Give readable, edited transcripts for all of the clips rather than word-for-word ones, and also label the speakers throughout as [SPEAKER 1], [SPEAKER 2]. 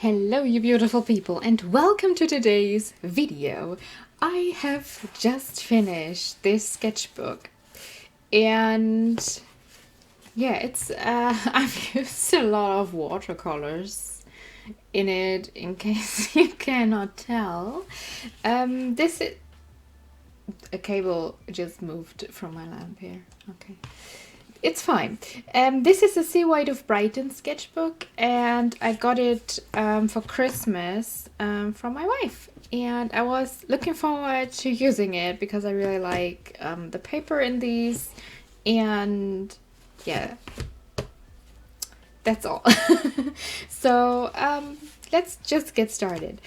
[SPEAKER 1] Hello you beautiful people and welcome to today's video. I have just finished this sketchbook and yeah, it's I've used a lot of watercolors in it in case you cannot tell. This is a cable just moved from my lamp here. Okay. It's fine. This is a Seawhite of Brighton sketchbook and I got it for Christmas from my wife. And I was looking forward to using it because I really like the paper in these. And yeah, that's all. So let's just get started.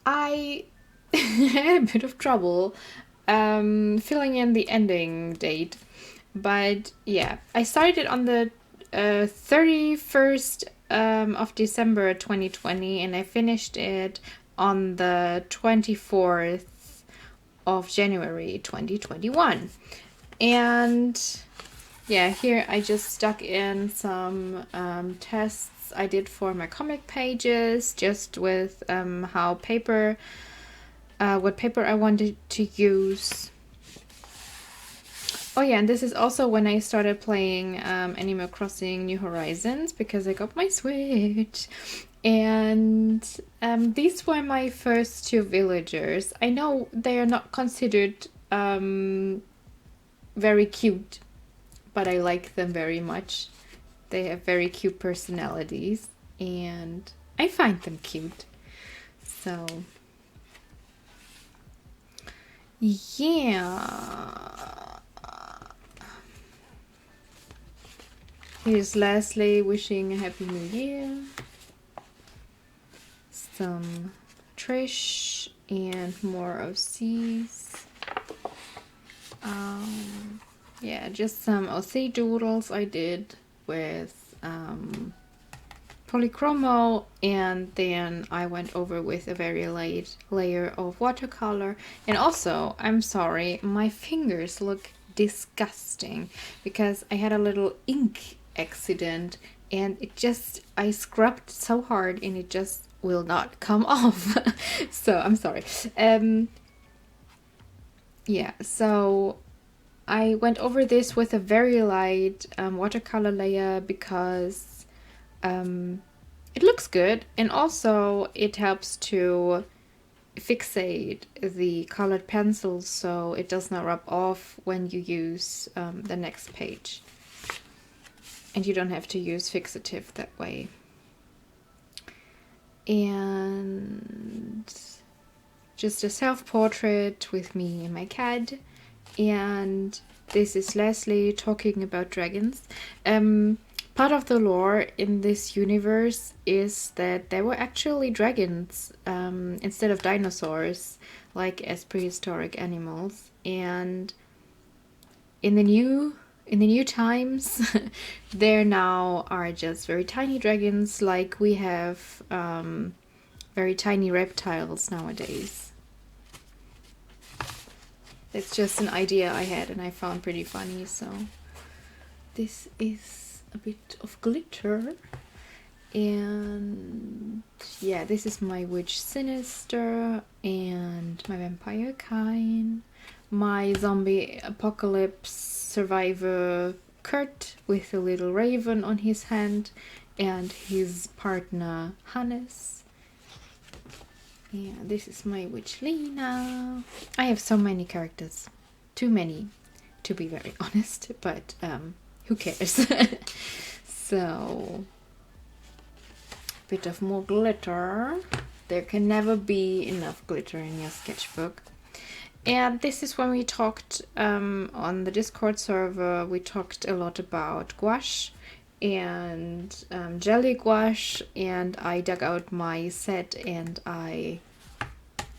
[SPEAKER 1] I had a bit of trouble filling in the ending date. But yeah, I started on the 31st of December 2020 and I finished it on the 24th of January 2021. And yeah, here I just stuck in some tests I did for my comic pages, just with what paper I wanted to use. Oh yeah, and this is also when I started playing Animal Crossing New Horizons because I got my Switch. And these were my first two villagers. I know they are not considered very cute, but I like them very much. They have very cute personalities and I find them cute. So yeah. Here's Leslie wishing a happy new year. Some Trish and more OCs. Yeah, just some OC doodles I did with polychromo, and then I went over with a very light layer of watercolor. And also, I'm sorry, my fingers look disgusting because I had a little ink accident and I scrubbed so hard and it just will not come off. So I'm sorry. Yeah, so I went over this with a very light watercolor layer because it looks good and also it helps to fixate the colored pencils so it does not rub off when you use the next page. And you don't have to use fixative that way. And just a self-portrait with me and my cat. And this is Leslie talking about dragons. Part of the lore in this universe is that there were actually dragons instead of dinosaurs, like as prehistoric animals. And in the new times, there now are just very tiny dragons, like we have very tiny reptiles nowadays. It's just an idea I had and I found pretty funny. So this is a bit of glitter. And yeah, this is my witch Sinister and my vampire Kine, my zombie apocalypse survivor Kurt with a little raven on his hand, and his partner Hannes. Yeah, this is my witch Lena. I have so many characters. Too many, to be very honest, but who cares? So, bit of more glitter. There can never be enough glitter in your sketchbook. And this is when we talked on the Discord server, we talked a lot about gouache and jelly gouache, and I dug out my set and I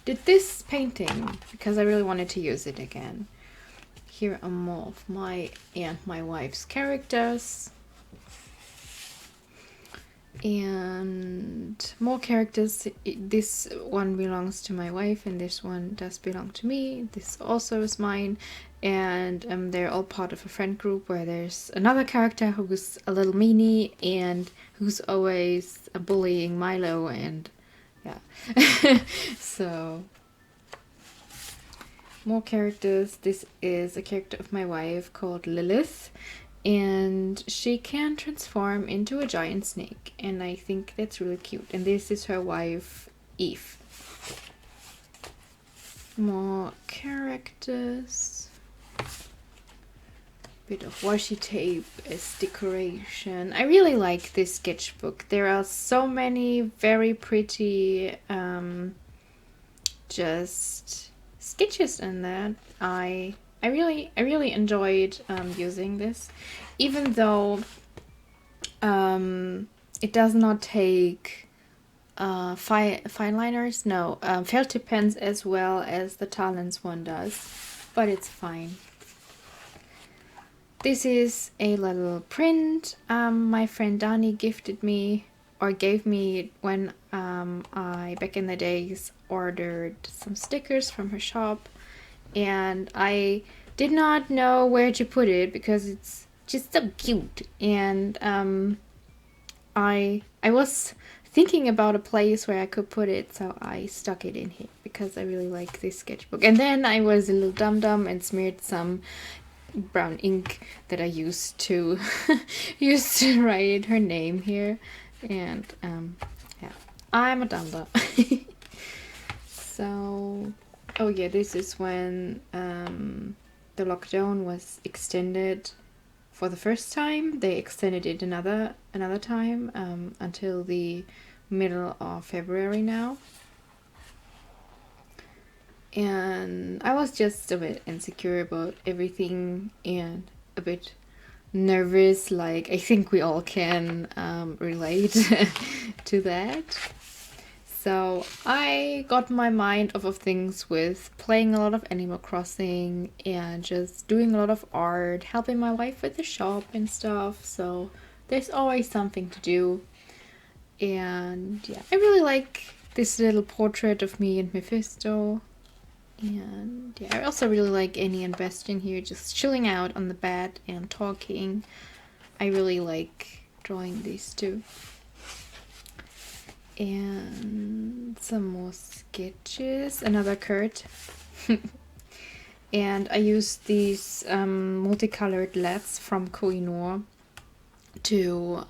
[SPEAKER 1] did this painting because I really wanted to use it again. Here are more of my and my wife's characters. And more characters. This one belongs to my wife and this one does belong to me. This also is mine, and they're all part of a friend group where there's another character who's a little meanie and who's always bullying Milo, and yeah. So more characters. This is a character of my wife called Lilith, and she can transform into a giant snake, and I think that's really cute. And this is her wife, Eve. More characters. Bit of washi tape as decoration. I really like this sketchbook. There are so many very pretty just sketches in that. I really enjoyed using this, even though it does not take fine liners. No, felt tip pens as well as the Talens one does, but it's fine. This is a little print my friend Dani gifted me, or gave me, when I back in the days ordered some stickers from her shop, and I did not know where to put it because it's just so cute. And I was thinking about a place where I could put it, so I stuck it in here because I really like this sketchbook. And then I was a little dum-dum and smeared some brown ink that I used to write her name here. And yeah, I'm a dum-dum. So, oh yeah, this is when the lockdown was extended for the first time. They extended it another time until the middle of February now. And I was just a bit insecure about everything and a bit nervous, like I think we all can relate to that. So I got my mind off of things with playing a lot of Animal Crossing and just doing a lot of art, helping my wife with the shop and stuff. So there's always something to do. And yeah, I really like this little portrait of me and Mephisto. And yeah, I also really like Annie and Bastian here, just chilling out on the bed and talking. I really like drawing these two. And some more sketches, another Kurt. And I used these multicolored LEDs from koh-i-noor to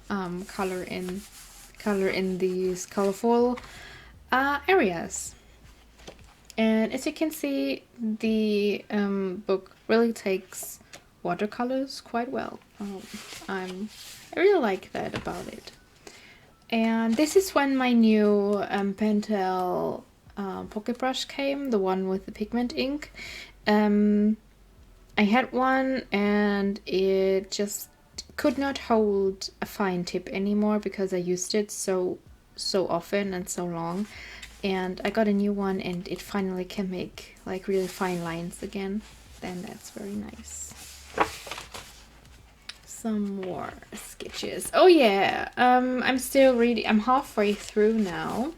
[SPEAKER 1] color in these colorful areas. And as you can see, the book really takes watercolors quite well. I really like that about it. And this is when my new Pentel pocket brush came, the one with the pigment ink. I had one and it just could not hold a fine tip anymore because I used it so often and so long. And I got a new one and it finally can make like really fine lines again. Then that's very nice. Some more sketches. Oh yeah, I'm still reading. I'm halfway through now.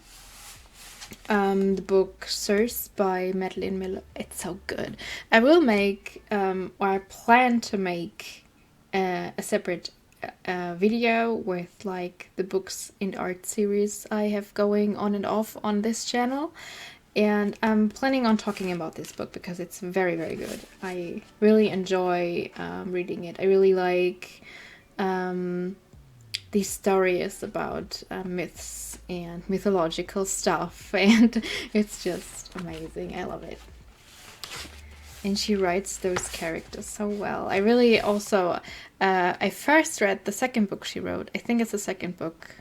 [SPEAKER 1] The book Circe by Madeline Miller. It's so good. I will make, or I plan to make a separate video with like the books in art series I have going on and off on this channel. And I'm planning on talking about this book because it's very, very good. I really enjoy reading it. I really like these stories about myths and mythological stuff, and it's just amazing. I love it. And she writes those characters so well. I really also, I first read the second book she wrote. I think it's the second book.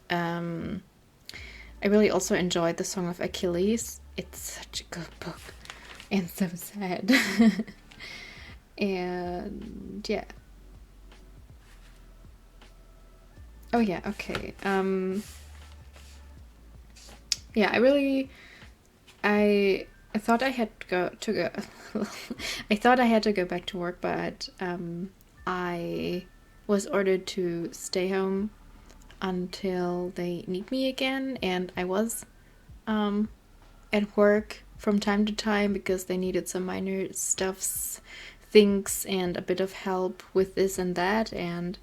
[SPEAKER 1] I really also enjoyed The Song of Achilles. It's such a good book and so sad. And yeah. Oh yeah, okay. Yeah, I thought I had to go I thought I had to go back to work, but I was ordered to stay home until they need me again, and I was at work from time to time because they needed some minor things and a bit of help with this and that, and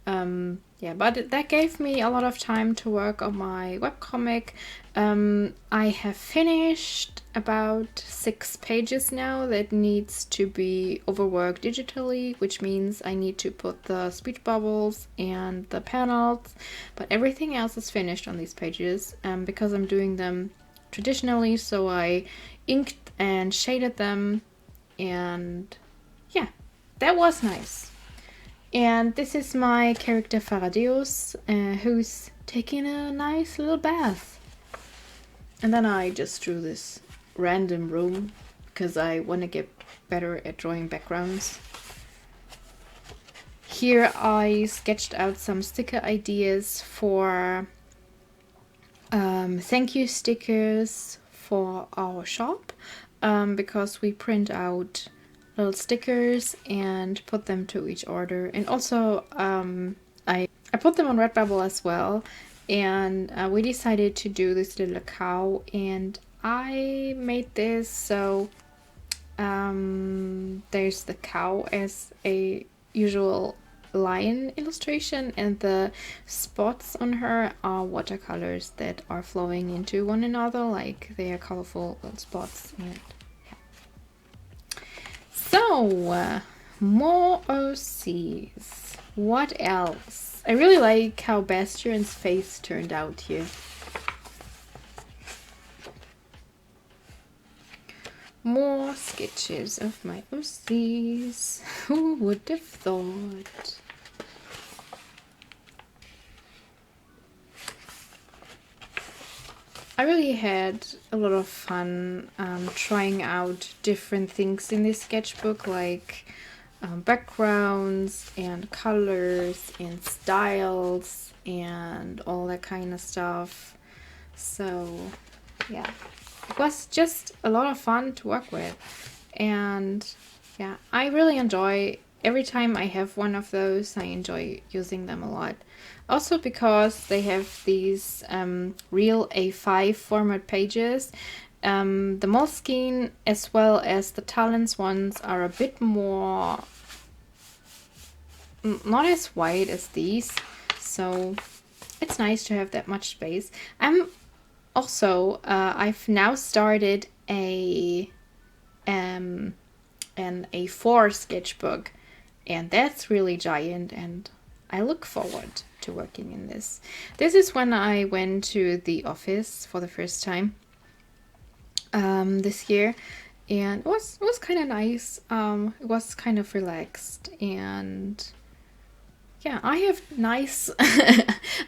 [SPEAKER 1] Yeah, but that gave me a lot of time to work on my webcomic. I have finished about 6 pages now that needs to be overworked digitally, which means I need to put the speech bubbles and the panels, but everything else is finished on these pages because I'm doing them traditionally, so I inked and shaded them, and yeah, that was nice. And this is my character Faradeus, who's taking a nice little bath. And then I just drew this random room because I want to get better at drawing backgrounds. Here I sketched out some sticker ideas for thank you stickers for our shop, because we print out little stickers and put them to each order. And also I put them on Redbubble as well, and we decided to do this little cow, and I made this so there's the cow as a usual lion illustration, and the spots on her are watercolors that are flowing into one another, like they are colorful little spots. And so, more OCs. What else? I really like how Bastion's face turned out here. More sketches of my OCs. Who would have thought? I really had a lot of fun trying out different things in this sketchbook, like backgrounds and colors and styles and all that kind of stuff. So yeah, it was just a lot of fun to work with, and yeah, I really enjoy every time I have one of those. I enjoy using them a lot. Also because they have these real A5 format pages. The Moleskine as well as the Talents ones are a bit more, not as wide as these, so it's nice to have that much space. Also, I've now started an A4 sketchbook, and that's really giant, and I look forward to working in this. This is when I went to the office for the first time this year, and it was kind of nice. It was kind of relaxed, and yeah, I have nice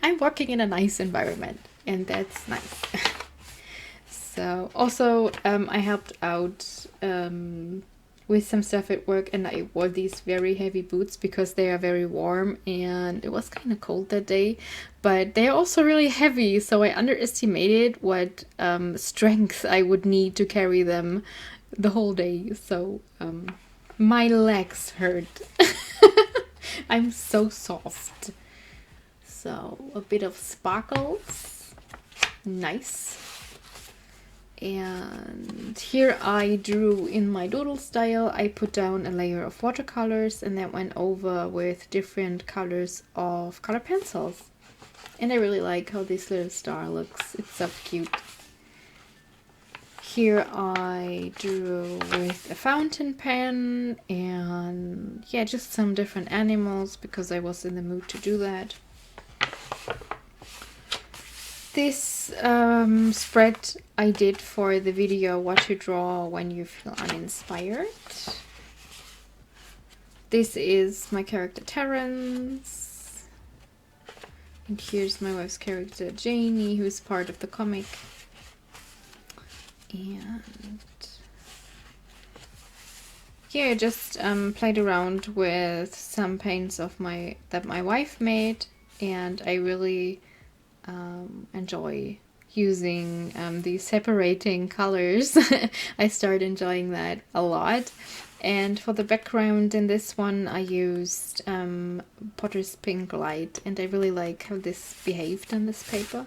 [SPEAKER 1] I'm working in a nice environment, and that's nice. So also I helped out with some stuff at work, and I wore these very heavy boots because they are very warm, and it was kind of cold that day, but they are also really heavy, so I underestimated what strength I would need to carry them the whole day. So my legs hurt. I'm so soft. So a bit of sparkles, nice. And here I drew in my doodle style. I put down a layer of watercolors and then went over with different colors of color pencils. And I really like how this little star looks. It's so cute. Here I drew with a fountain pen, and yeah, just some different animals because I was in the mood to do that. This spread I did for the video What to Draw When You Feel Uninspired. This is my character Terence. And here's my wife's character Janie, who's part of the comic. And yeah, just played around with some paints of that my wife made, and I really enjoy using these separating colors. I start enjoying that a lot. And for the background in this one I used Potter's Pink Light, and I really like how this behaved on this paper.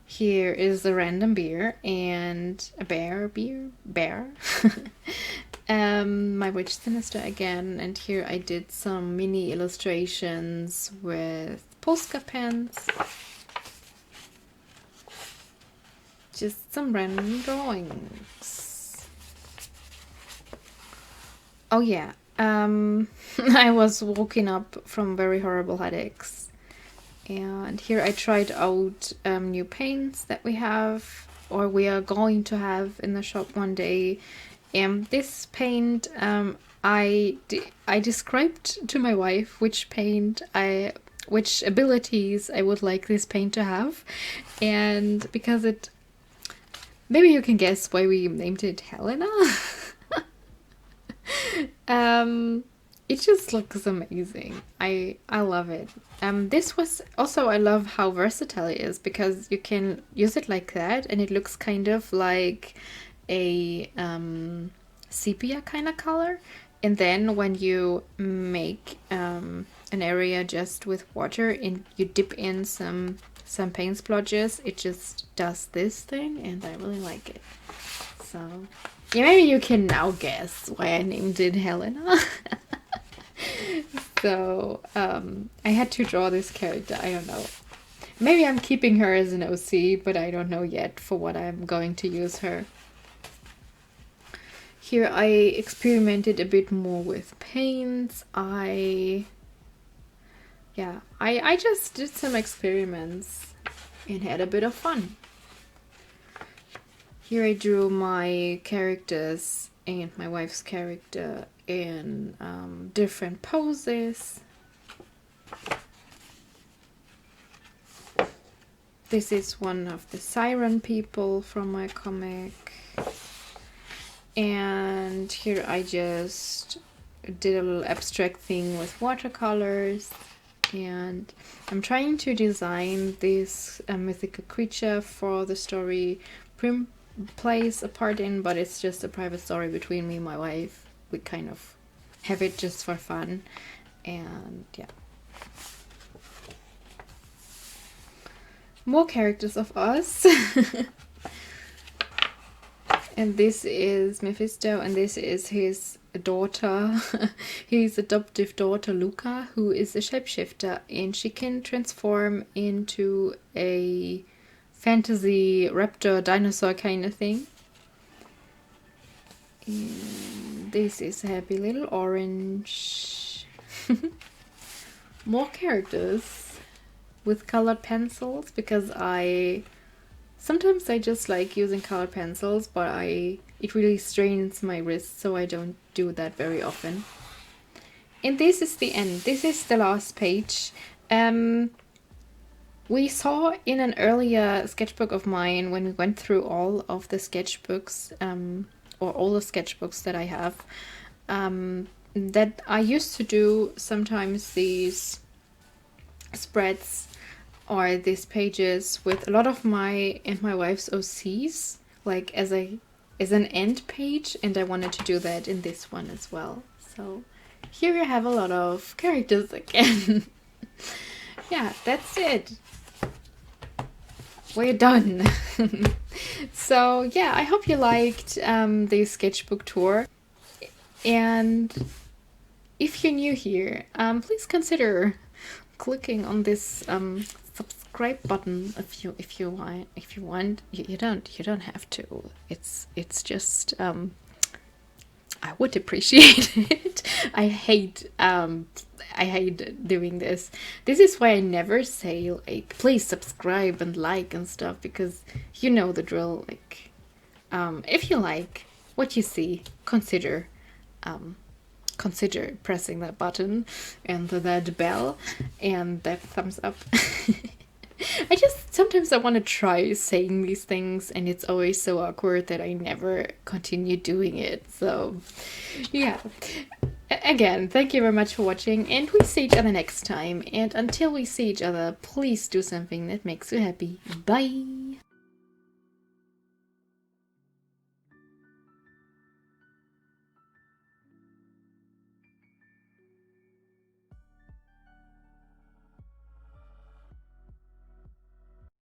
[SPEAKER 1] Here is a random beer and a bear. My witch sinister again, and here I did some mini illustrations with Posca pens. Just some random drawings. Oh yeah, I was woken up from very horrible headaches, and here I tried out new paints that we have, or we are going to have in the shop one day. This paint, I described to my wife which abilities I would like this paint to have, and because maybe you can guess why we named it Helena. It just looks amazing. I love it. This was also, I love how versatile it is, because you can use it like that and it looks kind of like a sepia kind of color, and then when you make an area just with water and you dip in some paint splodges, it just does this thing, and I really like it. So yeah, maybe you can now guess why I named it Helena. So I had to draw this character. I don't know, maybe I'm keeping her as an OC, but I don't know yet for what I'm going to use her. Here I experimented a bit more with paints. I just did some experiments and had a bit of fun. Here I drew my characters and my wife's character in different poses. This is one of the siren people from my comic. And here I just did a little abstract thing with watercolors, and I'm trying to design this mythical creature for the story Prim plays a part in, but it's just a private story between me and my wife. We kind of have it just for fun, and yeah. More characters of us. And this is Mephisto, and this is his daughter, his adoptive daughter Luca, who is a shapeshifter, and she can transform into a fantasy raptor dinosaur kind of thing. And this is a happy little orange. More characters with colored pencils, because sometimes I just like using colored pencils, but it really strains my wrist, so I don't do that very often. And this is the end. This is the last page. We saw in an earlier sketchbook of mine, when we went through all of the sketchbooks, or all the sketchbooks that I have, that I used to do sometimes these spreads or these pages with a lot of my and my wife's OCs, like as an end page, and I wanted to do that in this one as well. So here you have a lot of characters again. Yeah, that's it. We're done. So yeah, I hope you liked the sketchbook tour, and if you're new here, please consider clicking on this subscribe button if you want. You don't have to. It's just I would appreciate it. I hate doing this. This is why I never say like please subscribe and like and stuff, because you know the drill. Like if you like what you see, consider pressing that button and that bell and that thumbs up. Sometimes I want to try saying these things, and it's always so awkward that I never continue doing it. So yeah, again, thank you very much for watching, and we see each other next time. And until we see each other, please do something that makes you happy. Bye.